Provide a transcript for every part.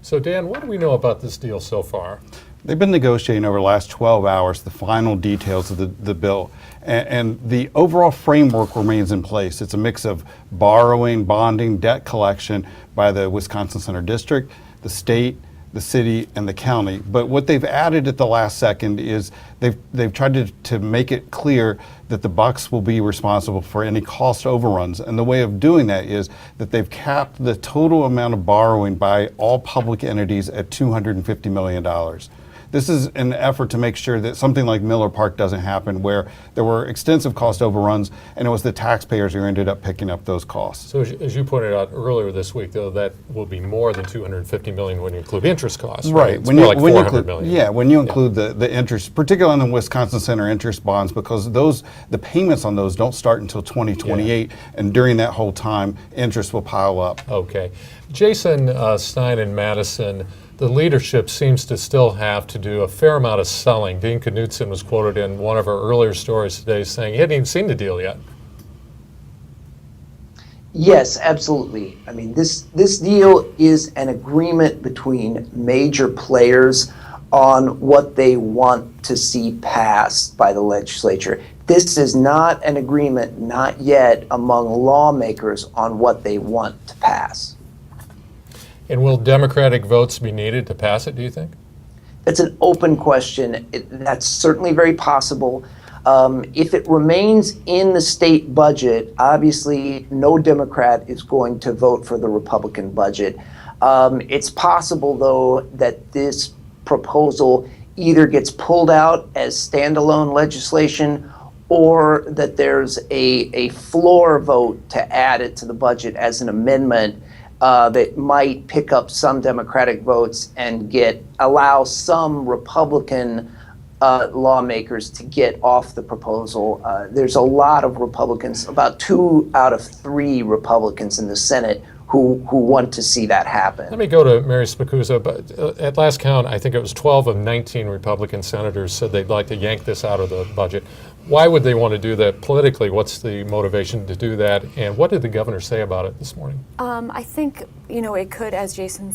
So Dan, what do we know about this deal so far? They've been negotiating over the last 12 hours the final details of the bill. And the overall framework remains in place. It's a mix of borrowing, bonding, debt collection by the Wisconsin Center District, the state, the city, and the county. But what they've added at the last second is they've tried to make it clear that the bucks will be responsible for any cost overruns. And the way of doing that is that they've capped the total amount of borrowing by all public entities at $250 million. This is an effort to make sure that something like Miller Park doesn't happen, where there were extensive cost overruns and it was the taxpayers who ended up picking up those costs. So as you pointed out earlier this week, though, that will be more than $250 million when you include interest costs. Right. It's more like $400 million. Yeah, when you include the interest, particularly on the Wisconsin Center interest bonds, because the payments on those don't start until 2028, and during that whole time, interest will pile up. Okay. Jason, Stein and Madison, the leadership seems to still have to do a fair amount of selling. Dean Knudsen was quoted in one of our earlier stories today saying he hadn't even seen the deal yet. Yes, absolutely. I mean, this deal is an agreement between major players on what they want to see passed by the legislature. This is not an agreement, not yet, among lawmakers on what they want to pass. And will Democratic votes be needed to pass it, do you think? It's an open question. That's certainly very possible. If it remains in the state budget, obviously no Democrat is going to vote for the Republican budget. It's possible, though, that this proposal either gets pulled out as standalone legislation or that there's a floor vote to add it to the budget as an amendment that might pick up some Democratic votes and allow some Republican lawmakers to get off the proposal. There's a lot of Republicans, about 2 out of 3 Republicans in the Senate who want to see that happen. Let me go to Mary Spicuzza, but at last count, I think it was 12 of 19 Republican senators said they'd like to yank this out of the budget. Why would they want to do that politically? What's the motivation to do that? And what did the governor say about it this morning? I think, it could, as Jason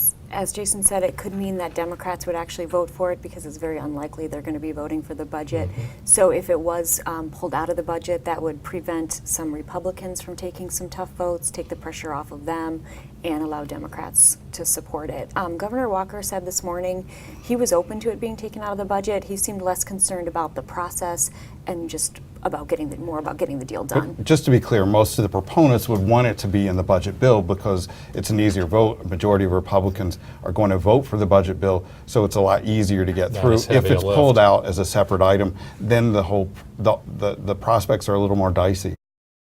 said, it could mean that Democrats would actually vote for it because it's very unlikely they're going to be voting for the budget. Mm-hmm. So if it was pulled out of the budget, that would prevent some Republicans from taking some tough votes, take the pressure off of them, and allow Democrats to support it. Governor Walker said this morning he was open to it being taken out of the budget. He seemed less concerned about the process and just about getting the deal done. But just to be clear, most of the proponents would want it to be in the budget bill because it's an easier vote. A majority of Republicans are going to vote for the budget bill, so it's a lot easier to get through. If it's pulled out as a separate item, then the prospects are a little more dicey.